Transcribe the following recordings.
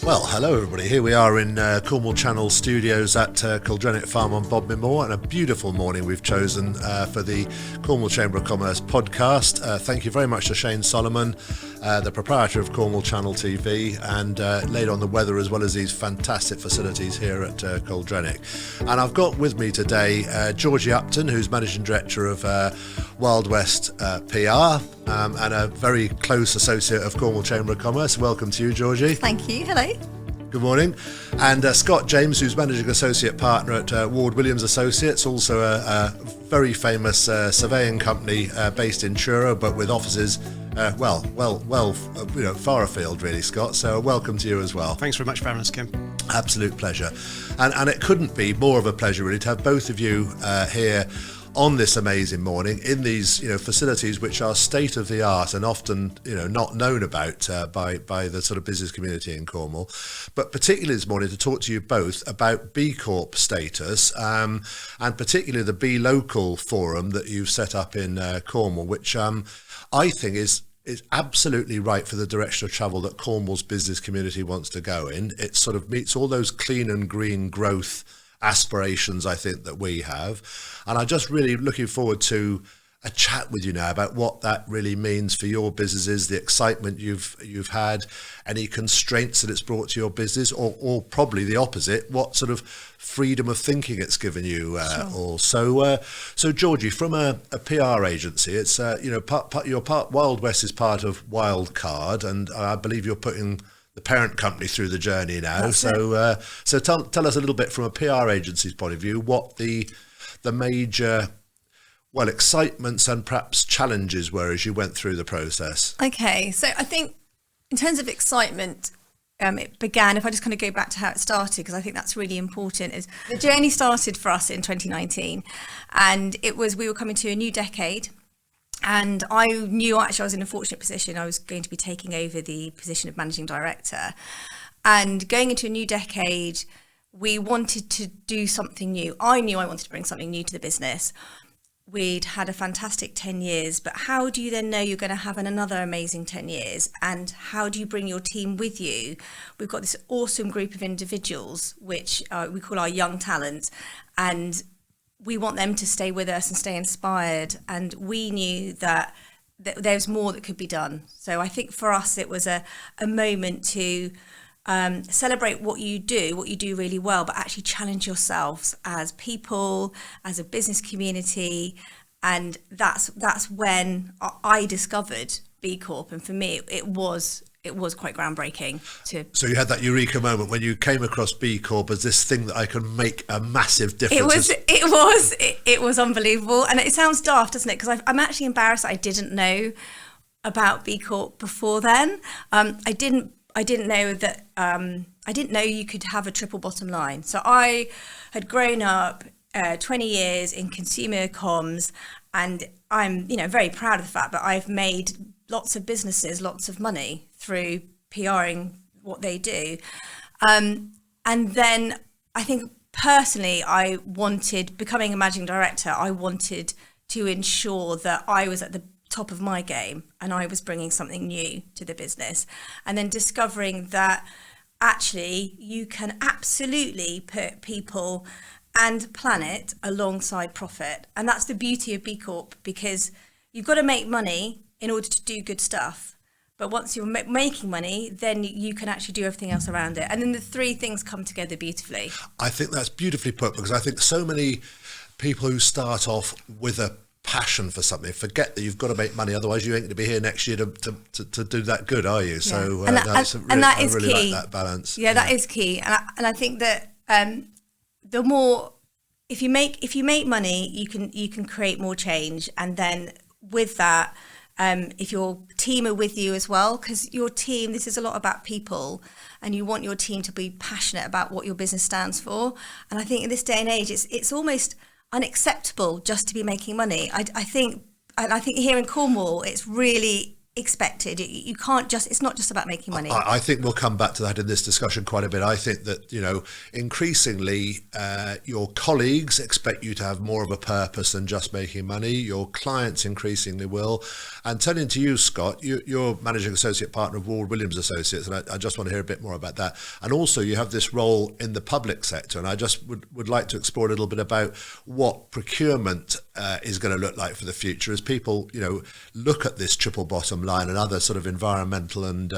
Well, hello everybody. Here we are in Cornwall Channel Studios at Culdrenwick Farm on Bodmin Moor, and a beautiful morning we've chosen for the Cornwall Chamber of Commerce podcast. Thank you very much to Shane Solomon, the proprietor of Cornwall Channel TV, and laid on the weather as well as these fantastic facilities here at Culdrenwick. And I've got with me today Georgie Upton, who's Managing Director of Wild West PR, and a very close associate of Cornwall Chamber of Commerce. Welcome to you, Georgie. Thank you. Hello. Good morning. And Scott James, who's Managing Associate Partner at Ward Williams Associates, also a very famous surveying company based in Truro, but with offices far afield, really, Scott. So welcome to you as well. Thanks very much for having us, Kim. Absolute pleasure. And it couldn't be more of a pleasure, really, to have both of you here on this amazing morning in these facilities which are state of the art and often not known about by the sort of business community in Cornwall, but particularly this morning to talk to you both about B-CORP status, and particularly the Be Local forum that you've set up in Cornwall, which I think is absolutely right for the direction of travel that Cornwall's business community wants to go in. It sort of meets all those clean and green growth aspirations, I think, that we have. And I'm just really looking forward to a chat with you now about what that really means for your businesses, the excitement you've had, any constraints that it's brought to your business, or probably the opposite, what sort of freedom of thinking it's given you all. So Georgie, from a PR agency, it's Wild West is part of Wildcard, and I believe you're putting the parent company through the journey now. So tell us a little bit from a PR agency's point of view what the major excitements and perhaps challenges were as you went through the process. Okay, so I think in terms of excitement, it began, if I just kind of go back to how it started, because I think that's really important, is the journey started for us in 2019, and we were coming to a new decade. And I knew actually I was in a fortunate position. I was going to be taking over the position of managing director. And going into a new decade, we wanted to do something new. I knew I wanted to bring something new to the business. We'd had a fantastic 10 years, but how do you then know you're going to have another amazing 10 years? And how do you bring your team with you? We've got this awesome group of individuals, which we call our young talent. And we want them to stay with us and stay inspired. And we knew that there's more that could be done. So I think for us, it was a moment to celebrate what you do really well, but actually challenge yourselves as people, as a business community. And that's when I discovered B-Corp. And for me, it was quite groundbreaking. So you had that eureka moment when you came across B-Corp as this thing that I can make a massive difference. It was unbelievable, and it sounds daft, doesn't it? Because I'm actually embarrassed that I didn't know about B-Corp before then. I didn't know that. I didn't know you could have a triple bottom line. So I had grown up 20 years in consumer comms, and I'm very proud of the fact that I've made lots of businesses lots of money through PRing what they do. And then I think personally, becoming a managing director, I wanted to ensure that I was at the top of my game and I was bringing something new to the business. And then discovering that actually you can absolutely put people and planet alongside profit. And that's the beauty of B Corp, because you've got to make money in order to do good stuff. But once you're making money, then you can actually do everything else around it. And then the three things come together beautifully. I think that's beautifully put, because I think so many people who start off with a passion for something forget that you've got to make money, otherwise you ain't going to be here next year to do that good, are you? Yeah. So that is really key. Like that balance. Yeah, that is key. And I think that the more, if you make money, you can create more change. And then with that, if your team are with you as well, because your team, this is a lot about people, and you want your team to be passionate about what your business stands for. And I think in this day and age, it's almost unacceptable just to be making money. I think here in Cornwall, it's expected. You can't just, it's not just about making money. I think we'll come back to that in this discussion quite a bit. I think that, increasingly your colleagues expect you to have more of a purpose than just making money. Your clients increasingly will. And turning to you, Scott, you're Managing Associate Partner of Ward Williams Associates, and I just want to hear a bit more about that. And also you have this role in the public sector, and I just would like to explore a little bit about what procurement is going to look like for the future as people, look at this triple bottom line and other sort of environmental and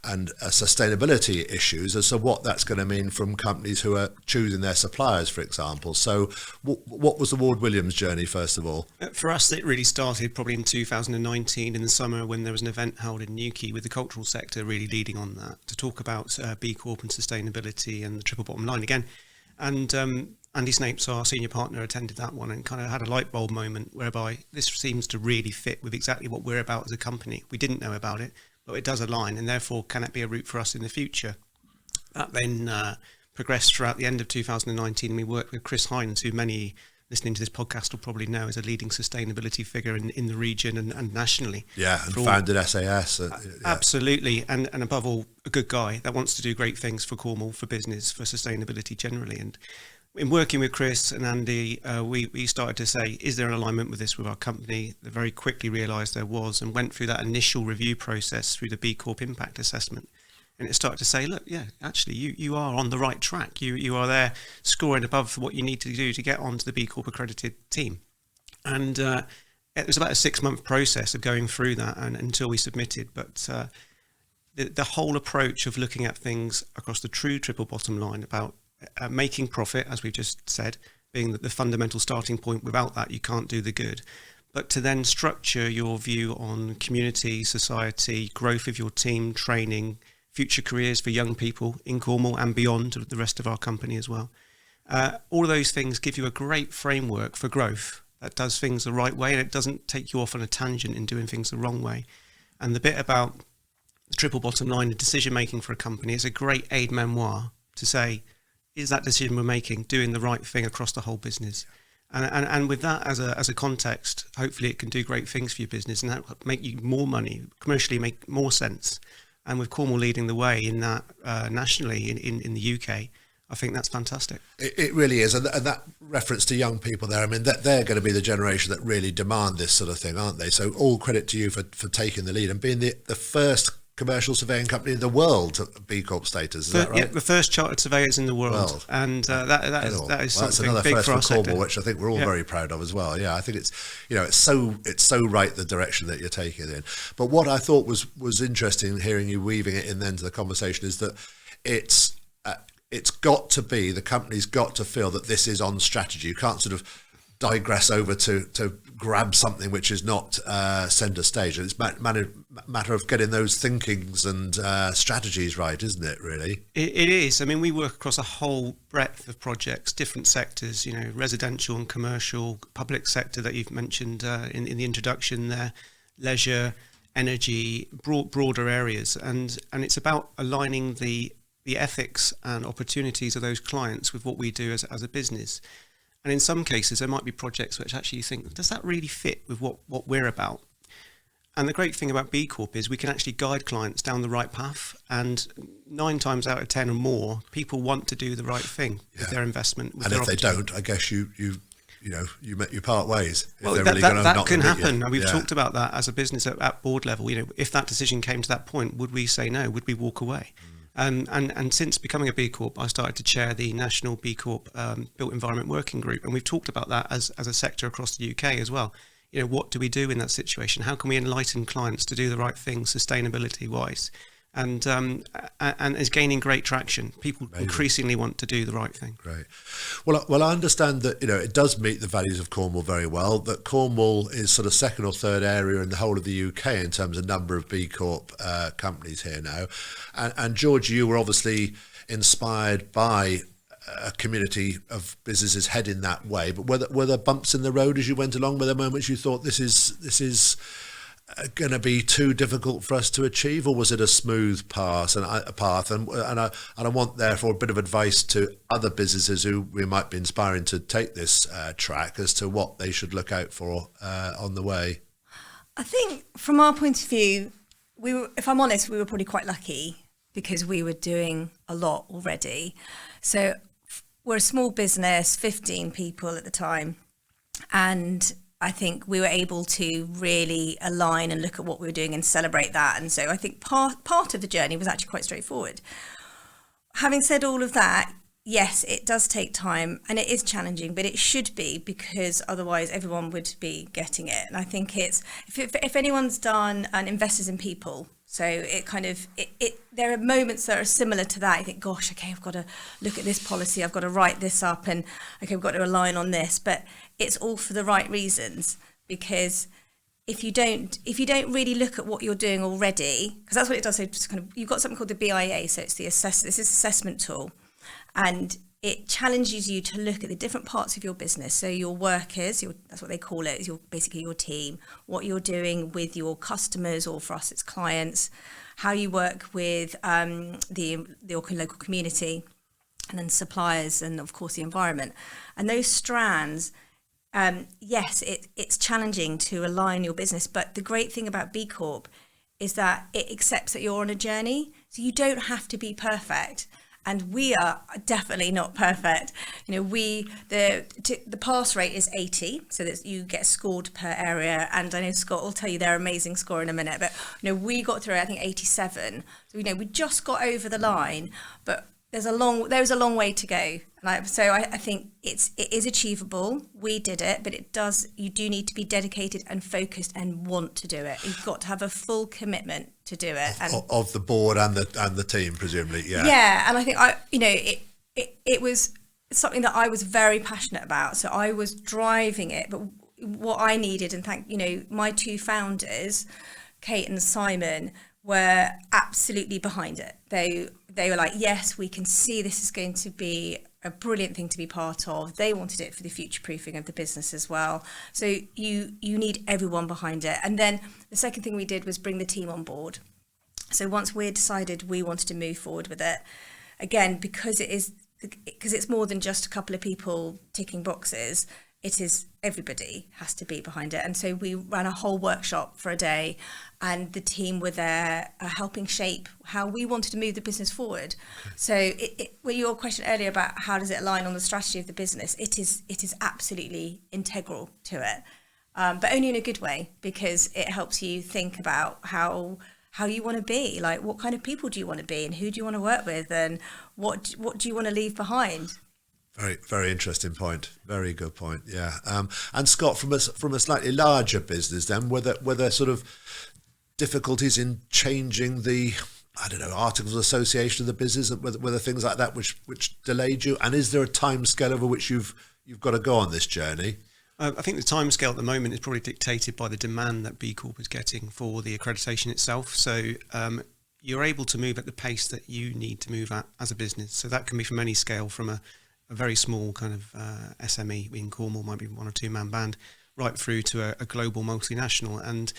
sustainability issues as to what that's going to mean from companies who are choosing their suppliers, for example. So what was the Ward Williams journey, first of all? For us, it really started probably in 2019 in the summer when there was an event held in Newquay with the cultural sector really leading on that to talk about B-Corp and sustainability and the triple bottom line again. And Andy Snapes, our senior partner, attended that one and kind of had a light bulb moment whereby this seems to really fit with exactly what we're about as a company. We didn't know about it, but it does align, and therefore can it be a route for us in the future? That then progressed throughout the end of 2019, and we worked with Chris Hines, who many listening to this podcast will probably know as a leading sustainability figure in the region and nationally. Yeah, and founded SAS. Absolutely, and above all, a good guy that wants to do great things for Cornwall, for business, for sustainability generally. And in working with Chris and Andy, we started to say, is there an alignment with this with our company? They very quickly realised there was, and went through that initial review process through the B-Corp impact assessment. And it started to say, look, yeah, actually, you are on the right track. You are there scoring above what you need to do to get onto the B-Corp accredited team. And it was about a 6-month process of going through that until we submitted. But the whole approach of looking at things across the true triple bottom line about making profit, as we've just said, being the fundamental starting point. Without that, you can't do the good. But to then structure your view on community, society, growth of your team, training, future careers for young people in Cornwall and beyond, the rest of our company as well. All of those things give you a great framework for growth that does things the right way, and it doesn't take you off on a tangent in doing things the wrong way. And the bit about the triple bottom line, the decision making for a company, is a great aid memoir to say, is that decision we're making doing the right thing across the whole business? And with that as a context, hopefully it can do great things for your business and that make you more money, commercially make more sense. And with Cornwall leading the way in that nationally in the UK, I think that's fantastic. It really is. And that reference to young people there, I mean, they're going to be the generation that really demand this sort of thing, aren't they? So all credit to you for taking the lead and being the first commercial surveying company in the world to B-Corp status, is that right? Yeah, the first chartered surveyors in the world. And that is that's something another big first for our Cornwall, sector. which I think we're all very proud of as well. Yeah, I think it's so right, the direction that you're taking it in. But what I thought was interesting hearing you weaving it in then to the conversation is that it's got to be, the company's got to feel that this is on strategy. You can't sort of digress over to grab something which is not centre stage. It's matter of getting those thinkings and strategies right, isn't it, really? It is. I mean, we work across a whole breadth of projects, different sectors, residential and commercial, public sector that you've mentioned in the introduction there, leisure, energy, broader areas. And it's about aligning the ethics and opportunities of those clients with what we do as a business. And in some cases, there might be projects which actually you think, does that really fit with what we're about? And the great thing about B-Corp is we can actually guide clients down the right path. And 9 times out of 10 or more, people want to do the right thing with their investment. With and their if they don't, I guess you part ways. Well, that can happen. And we've talked about that as a business at board level. If that decision came to that point, would we say no? Would we walk away? And since becoming a B Corp, I started to chair the National B Corp Built Environment Working Group, and we've talked about that as a sector across the UK as well. What do we do in that situation? How can we enlighten clients to do the right thing, sustainability wise? And is gaining great traction. People increasingly want to do the right thing. Great. Well, I understand that it does meet the values of Cornwall very well. That Cornwall is sort of second or third area in the whole of the UK in terms of number of B Corp companies here now. And Georgie, you were obviously inspired by a community of businesses heading that way. But were there bumps in the road as you went along? Were there moments you thought this is going to be too difficult for us to achieve, or was it a smooth path? And I want therefore a bit of advice to other businesses who we might be inspiring to take this track as to what they should look out for on the way. I think from our point of view, if I'm honest, we were probably quite lucky because we were doing a lot already. So we're a small business, 15 people at the time. And I think we were able to really align and look at what we were doing and celebrate that. And so I think part of the journey was actually quite straightforward. Having said all of that, yes, it does take time and it is challenging, but it should be, because otherwise everyone would be getting it. And I think it's, if anyone's done and investors in people, so it kind of, there are moments that are similar to that. I think, gosh, okay, I've got to look at this policy, I've got to write this up, and okay, we've got to align on this, but it's all for the right reasons. Because if you don't really look at what you're doing already, because that's what it does. So just kind of, you've got something called the BIA, so it's this is assessment tool, and it challenges you to look at the different parts of your business. So your workers, that's what they call it, is basically your team, what you're doing with your customers, or for us it's clients, how you work with the local community, and then suppliers, and of course the environment. And those strands, yes, it's challenging to align your business, but the great thing about B Corp is that it accepts that you're on a journey, so you don't have to be perfect. And we are definitely not perfect. You know, the pass rate is 80, so that you get scored per area. And I know Scott will tell you their amazing score in a minute, but you know, we got through, I think, 87. So you know, we just got over the line, but there's a long way to go. So I think it is achievable. We did it, but you do need to be dedicated and focused and want to do it. You've got to have a full commitment to do it. Of the board and the team, presumably, yeah. Yeah, and I think it was something that I was very passionate about. So I was driving it, but what I needed, and my two founders, Kate and Simon, were absolutely behind it. They were like, yes, we can see this is going to be a brilliant thing to be part of. They wanted it for the future proofing of the business as well. So you need everyone behind it. And then the second thing we did was bring the team on board. So once we decided we wanted to move forward with it, again, because it's more than just a couple of people ticking boxes, it is everybody has to be behind it. And so we ran a whole workshop for a day, and the team were there helping shape how we wanted to move the business forward. So well, your question earlier about how does it align on the strategy of the business, it is absolutely integral to it, but only in a good way, because it helps you think about how you want to be, like what kind of people do you want to be, and who do you want to work with, and what do you want to leave behind. Very, very interesting point. Very good point. Yeah. And Scott, from a slightly larger business, then, were there sort of difficulties in changing the, articles of association of the business? Were there things like that which delayed you? And is there a time scale over which you've got to go on this journey? I think the timescale at the moment is probably dictated by the demand that B Corp is getting for the accreditation itself. So you're able to move at the pace that you need to move at as a business. So that can be from any scale, from a very small kind of SME in Cornwall, might be 1 or 2 man band, right through to a global multinational. And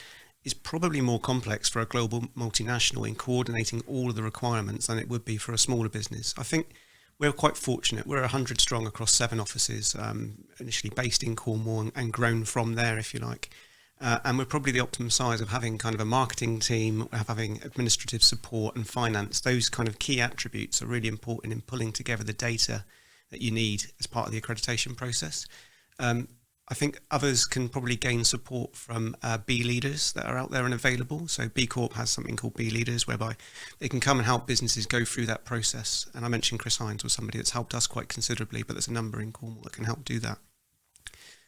it's probably more complex for a global multinational in coordinating all of the requirements than it would be for a smaller business. I think we're quite fortunate. We're 100 strong across 7 offices, initially based in Cornwall and grown from there, if you like. And we're probably the optimum size of having kind of a marketing team, of having administrative support and finance. Those kind of key attributes are really important in pulling together the data that you need as part of the accreditation process. I think others can probably gain support from B leaders that are out there and available. So B Corp has something called B leaders, whereby they can come and help businesses go through that process. And I mentioned Chris Hines was somebody that's helped us quite considerably, but there's a number in Cornwall that can help do that.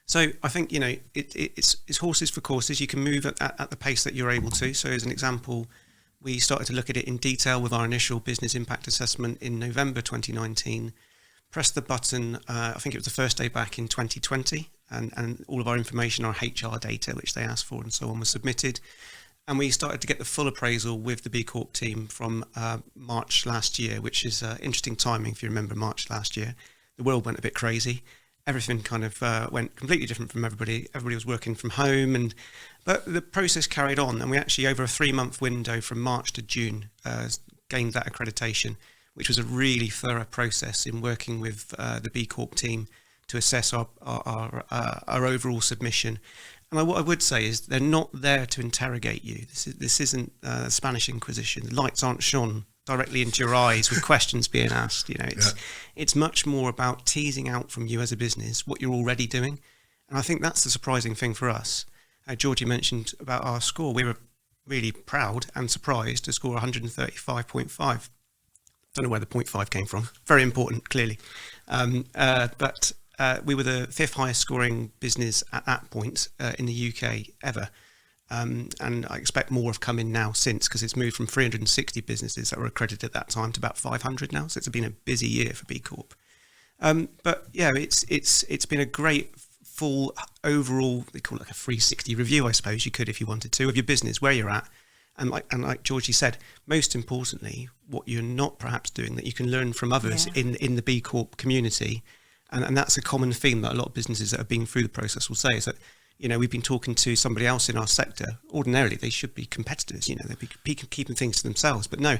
So I think, it's horses for courses. You can move at the pace that you're able to. So as an example, we started to look at it in detail with our initial business impact assessment in November 2019. Pressed the button, I think it was the first day back in 2020, and all of our information, our HR data, which they asked for and so on, was submitted. And we started to get the full appraisal with the B Corp team from March last year, which is interesting timing if you remember March last year. The world went a bit crazy. Everything kind of went completely different from everybody. Everybody was working from home, but the process carried on, and we actually, over a 3-month window from March to June, gained that accreditation, which was a really thorough process in working with the B Corp team to assess our overall submission. And what I would say is they're not there to interrogate you. This isn't the Spanish Inquisition. The lights aren't shone directly into your eyes with questions being asked. It's much more about teasing out from you as a business what you're already doing. And I think that's the surprising thing for us. Georgie mentioned about our score. We were really proud and surprised to score 135.5. Don't know where the 0.5 came from. Very important, clearly. But we were the 5th highest scoring business at that point in the UK ever. And I expect more have come in now since, because it's moved from 360 businesses that were accredited at that time to about 500 now. So it's been a busy year for B-Corp. But yeah, it's been a great full overall, they call it like a 360 review, I suppose you could if you wanted to, of your business, where you're at. And like Georgie said, most importantly, what you're not perhaps doing that you can learn from others in the B-Corp community. And that's a common theme that a lot of businesses that have been through the process will say, is that, we've been talking to somebody else in our sector. Ordinarily, they should be competitors, they'd be keeping things to themselves. But no,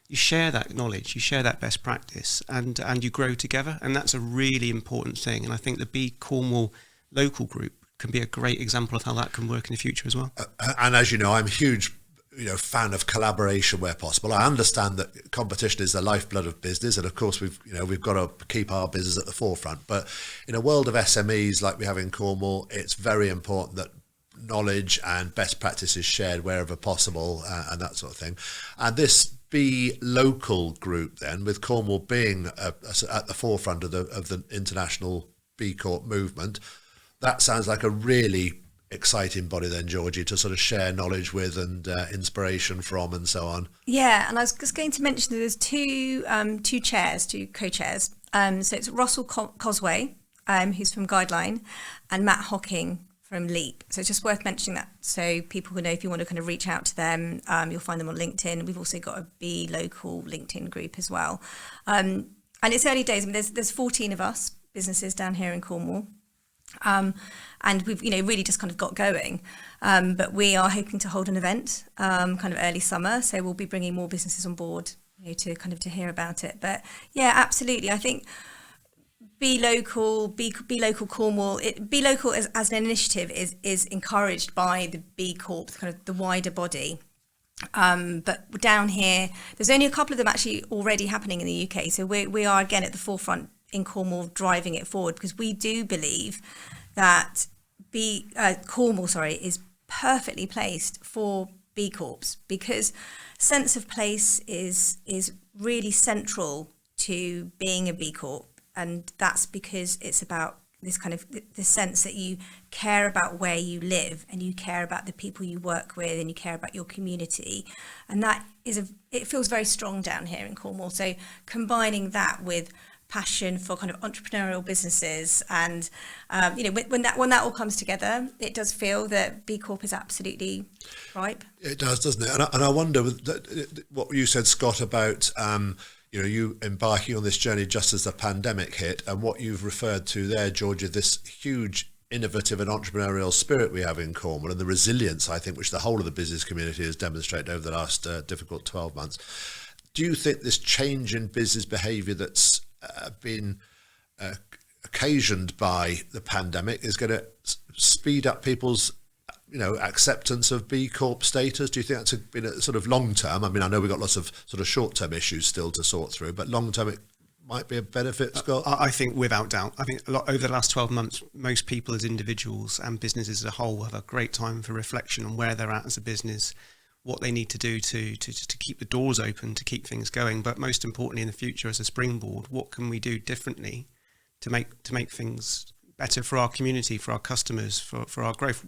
you share that knowledge, you share that best practice, and you grow together. And that's a really important thing. And I think the B-Cornwall local group can be a great example of how that can work in the future as well. And as you know, I'm a huge fan of collaboration where possible. I understand that competition is the lifeblood of business, and of course we've got to keep our business at the forefront. But in a world of SMEs like we have in Cornwall, it's very important that knowledge and best practice is shared wherever possible, and that sort of thing. And this Be Local group, then, with Cornwall being at the forefront of the international B Corp movement, that sounds like a really exciting body then, Georgie, to sort of share knowledge with and inspiration from and so on. Yeah, and I was just going to mention that there's two co-chairs. So it's Russell Cosway, who's from Guideline, and Matt Hocking from Leap. So it's just worth mentioning that, so people will know if you want to kind of reach out to them. You'll find them on LinkedIn. We've also got a Be Local LinkedIn group as well. And it's early days. I mean, there's 14 of us businesses down here in Cornwall. And we've really just kind of got going, but we are hoping to hold an event kind of early summer, so we'll be bringing more businesses on board to hear about it. But yeah, absolutely, I think Be Local Cornwall, Be Local as an initiative is encouraged by the B Corp, kind of the wider body. But down here, there's only a couple of them actually already happening in the UK, so we are again at the forefront in Cornwall driving it forward, because we do believe that Cornwall is perfectly placed for B Corps, because sense of place is really central to being a B Corp, and that's because it's about this kind of the sense that you care about where you live, and you care about the people you work with, and you care about your community, and that it feels very strong down here in Cornwall. So combining that with passion for kind of entrepreneurial businesses, and when that all comes together, it does feel that B Corp is absolutely ripe. It does, doesn't it? And I wonder what you said, Scott, about you embarking on this journey just as the pandemic hit, and what you've referred to there, Georgia, this huge innovative and entrepreneurial spirit we have in Cornwall, and the resilience, I think, which the whole of the business community has demonstrated over the last difficult 12 months. Do you think this change in business behaviour that's been occasioned by the pandemic is going to speed up people's acceptance of B Corp status? Do you think that's been a sort of long term? I mean, I know we've got lots of sort of short term issues still to sort through, but long term it might be a benefit, Scott? I think without doubt. I think over the last 12 months, most people as individuals and businesses as a whole have a great time for reflection on where they're at as a business, what they need to do to keep the doors open, to keep things going, but most importantly in the future as a springboard, what can we do differently to make things better for our community, for our customers, for our growth?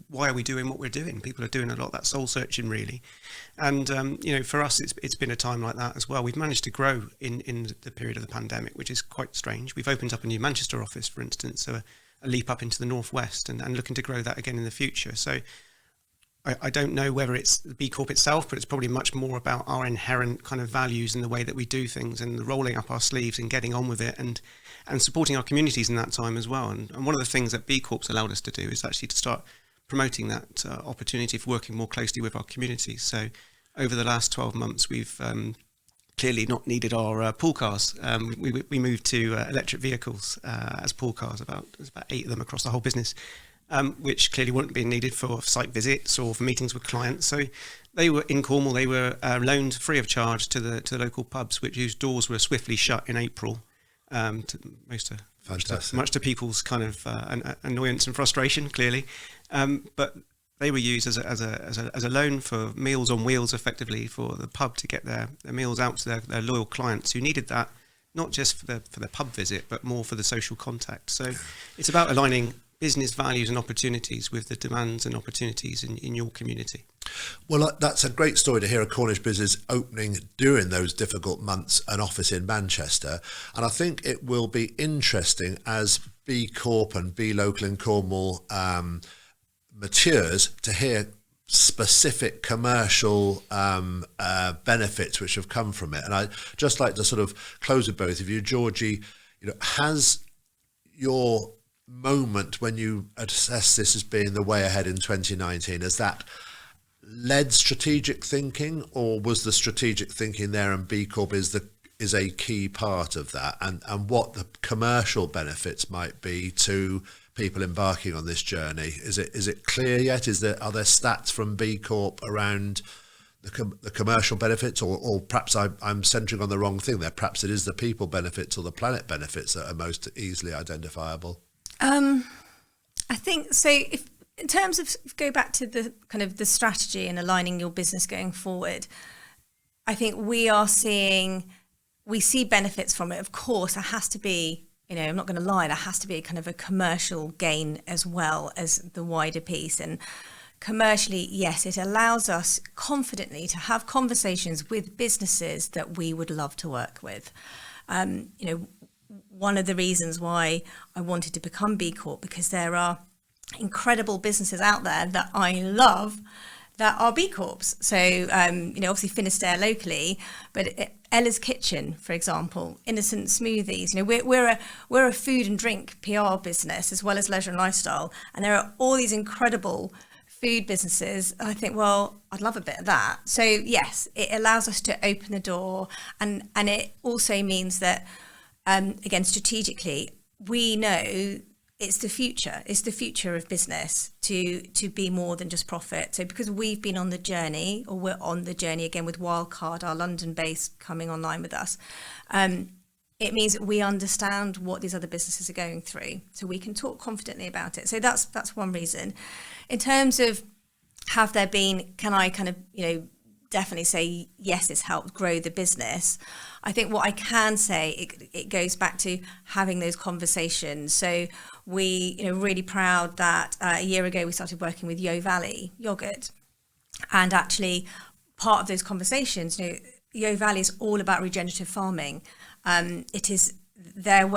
Why are we doing what we're doing? People are doing a lot of that soul searching, really. And for us, it's been a time like that as well. We've managed to grow in the period of the pandemic, which is quite strange. We've opened up a new Manchester office, for instance, so a leap up into the northwest, and looking to grow that again in the future. So I don't know whether it's the B Corp itself, but it's probably much more about our inherent kind of values and the way that we do things, and the rolling up our sleeves and getting on with it, and supporting our communities in that time as well. And one of the things that B Corp's allowed us to do is actually to start promoting that opportunity of working more closely with our communities. So over the last 12 months, we've clearly not needed our pool cars. We moved to electric vehicles as pool cars. There's about 8 of them across the whole business. which clearly weren't being needed for site visits or for meetings with clients. So they were in Cornwall. They were loaned free of charge to the local pubs, whose doors were swiftly shut in April, much to people's kind of annoyance and frustration, clearly. But they were used as a loan for Meals on Wheels, effectively, for the pub to get their meals out to their loyal clients who needed that, not just for the pub visit, but more for the social contact. So it's about aligning business values and opportunities with the demands and opportunities in your community. Well, that's a great story to hear a Cornish business opening during those difficult months an office in Manchester. And I think it will be interesting as B-Corp and B Local in Cornwall matures to hear specific commercial benefits which have come from it. And I'd just like to sort of close with both of you. Georgie, has your moment when you assess this as being the way ahead in 2019, has that led strategic thinking, or was the strategic thinking there and B-Corp is a key part of that, and what the commercial benefits might be to people embarking on this journey? Is it clear yet? Are there stats from B-Corp around the commercial benefits, or perhaps I'm centering on the wrong thing there? Perhaps it is the people benefits or the planet benefits that are most easily identifiable. I think so. If in terms of go back to the kind of the strategy and aligning your business going forward, I think we see benefits from it. Of course, there has to be, I'm not going to lie, there has to be a kind of a commercial gain as well as the wider piece. And commercially, yes, it allows us confidently to have conversations with businesses that we would love to work with. One of the reasons why I wanted to become B-Corp, because there are incredible businesses out there that I love that are B-Corps. So, obviously Finisterre locally, but Ella's Kitchen, for example, Innocent Smoothies. We're a food and drink PR business as well as leisure and lifestyle, and there are all these incredible food businesses. I think, well, I'd love a bit of that. So yes, it allows us to open the door, and it also means that, again, strategically, we know it's the future. It's the future of business to be more than just profit. So because we've been on the journey, or we're on the journey again with Wildcard, our London base, coming online with us, it means that we understand what these other businesses are going through, so we can talk confidently about it. So that's one reason. In terms of can I kind of, definitely say yes, it's helped grow the business. I think what I can say, it goes back to having those conversations. So we, really proud that a year ago we started working with Yo Valley yogurt, and actually part of those conversations, Yo Valley is all about regenerative farming. It is their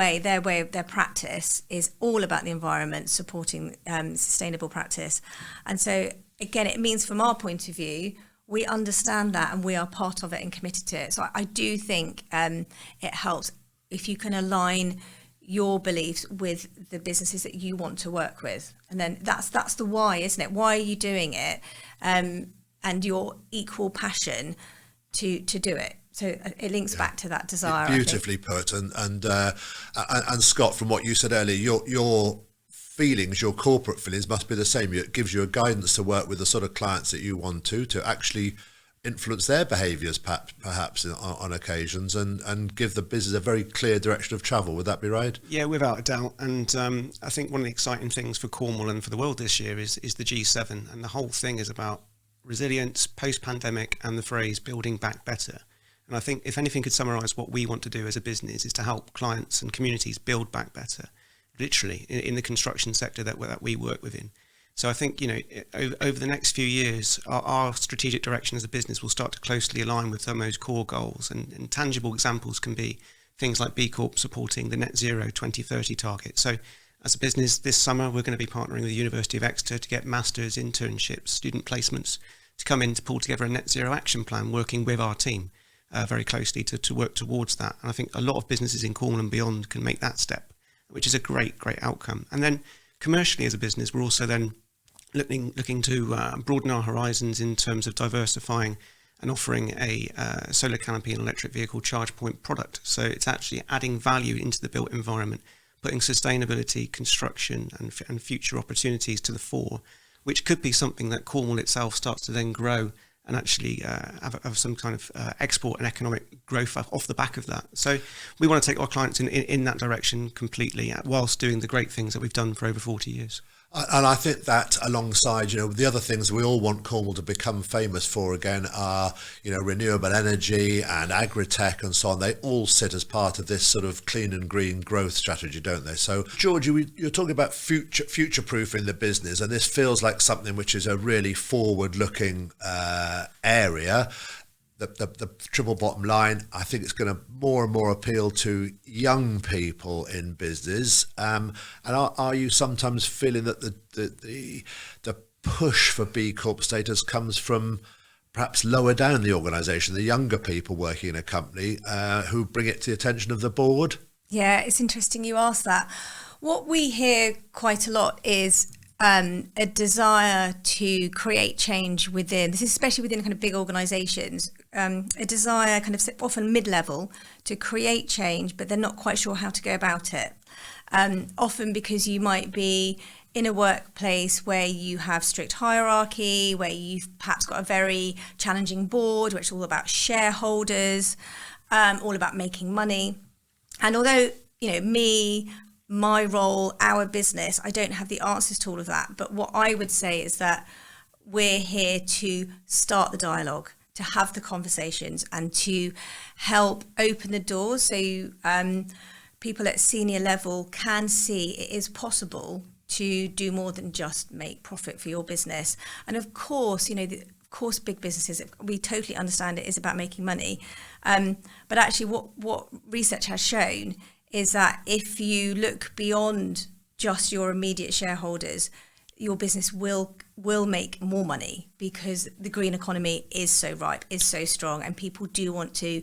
practice is all about the environment, supporting sustainable practice. And so again, it means from our point of view, we understand that and we are part of it and committed to it. So I do think it helps if you can align your beliefs with the businesses that you want to work with. And then that's the why, isn't it? Why are you doing it? And your equal passion to do it. So it links back to that desire. Beautifully put. And Scott, from what you said earlier, your feelings, your corporate feelings must be the same. It gives you a guidance to work with the sort of clients that you want to actually influence their behaviours perhaps on occasions, and give the business a very clear direction of travel. Would that be right? Yeah, without a doubt. And I think one of the exciting things for Cornwall and for the world this year is the G7, and the whole thing is about resilience, post-pandemic, and the phrase building back better. And I think if anything could summarise what we want to do as a business is to help clients and communities build back better, literally, in the construction sector that we work within. So I think, over the next few years, our strategic direction as a business will start to closely align with some of those core goals. And tangible examples can be things like B-Corp supporting the net zero 2030 target. So as a business this summer, we're going to be partnering with the University of Exeter to get masters, internships, student placements to come in to pull together a net zero action plan, working with our team very closely to work towards that. And I think a lot of businesses in Cornwall and beyond can make that step, which is a great outcome. And then commercially as a business, we're also then looking to broaden our horizons in terms of diversifying and offering a solar canopy and electric vehicle charge point product. So it's actually adding value into the built environment, putting sustainability, construction and future opportunities to the fore, which could be something that Cornwall itself starts to then grow and actually have some kind of export and economic growth off the back of that. So we want to take our clients in that direction completely, whilst doing the great things that we've done for over 40 years. And I think that alongside, the other things we all want Cornwall to become famous for again are, renewable energy and agri-tech and so on. They all sit as part of this sort of clean and green growth strategy, don't they? So, Georgie, you're talking about future-proofing the business, and this feels like something which is a really forward-looking area. The triple bottom line, I think it's going to more and more appeal to young people in business. And are you sometimes feeling that the push for B-Corp status comes from perhaps lower down the organisation, the younger people working in a company who bring it to the attention of the board? Yeah, it's interesting you ask that. What we hear quite a lot is a desire to create change within, this is especially within kind of big organisations, a desire kind of often mid-level to create change, but they're not quite sure how to go about it. Often because you might be in a workplace where you have strict hierarchy, where you've perhaps got a very challenging board, where it's all about shareholders, all about making money. And although, my role, our business, I don't have the answers to all of that. But what I would say is that we're here to start the dialogue, to have the conversations and to help open the doors so people at senior level can see it is possible to do more than just make profit for your business. And of course, big businesses, we totally understand it is about making money. But actually what research has shown is that if you look beyond just your immediate shareholders, your business will make more money because the green economy is so ripe, is so strong, and people do you want to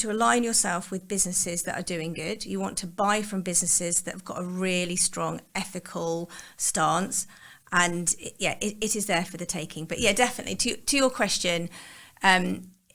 align yourself with businesses that are doing good. You want to buy from businesses that have got a really strong ethical stance, and it is there for the taking. But yeah, definitely to your question,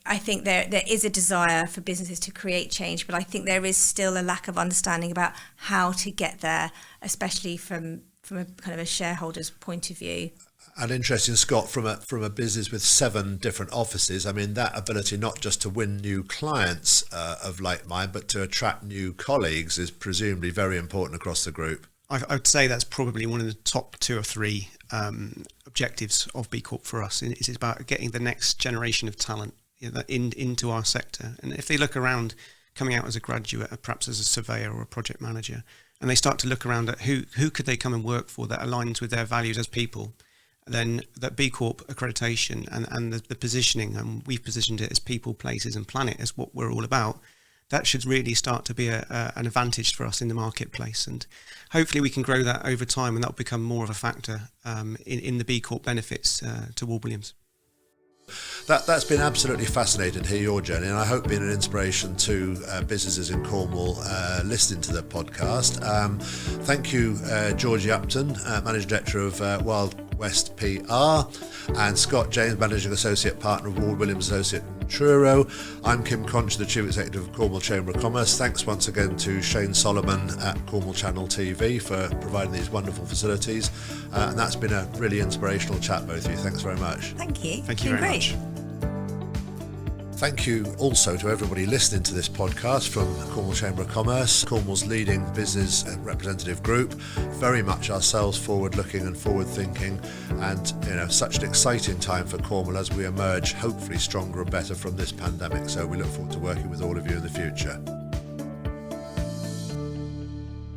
I think there is a desire for businesses to create change, but I think there is still a lack of understanding about how to get there, especially from a kind of a shareholder's point of view. And interesting, Scott, from a business with 7 different offices, I mean, that ability not just to win new clients of like mind, but to attract new colleagues is presumably very important across the group. I would say that's probably one of the top 2 or 3 objectives of B-Corp for us. It's about getting the next generation of talent into our sector. And if they look around coming out as a graduate, perhaps as a surveyor or a project manager, and they start to look around at who could they come and work for that aligns with their values as people, then that B-Corp accreditation and the positioning, and we've positioned it as people, places and planet as what we're all about, that should really start to be an advantage for us in the marketplace. And hopefully we can grow that over time, and that will become more of a factor in the B-Corp benefits to Ward Williams. That's been absolutely fascinating to hear your journey, and I hope being an inspiration to businesses in Cornwall listening to the podcast. Thank you, Georgie Upton, Managing Director of Wild West PR, and Scott James, Managing Associate Partner of Ward Williams Associate in Truro. I'm Kim Conchie, the Chief Executive of Cornwall Chamber of Commerce. Thanks once again to Shane Solomon at Cornwall Channel TV for providing these wonderful facilities. And that's been a really inspirational chat, both of you. Thanks very much. Thank you. Thank you very much. Thank you also to everybody listening to this podcast from the Cornwall Chamber of Commerce, Cornwall's leading business and representative group. Very much ourselves forward-looking and forward-thinking, and such an exciting time for Cornwall as we emerge, hopefully stronger and better from this pandemic. So we look forward to working with all of you in the future.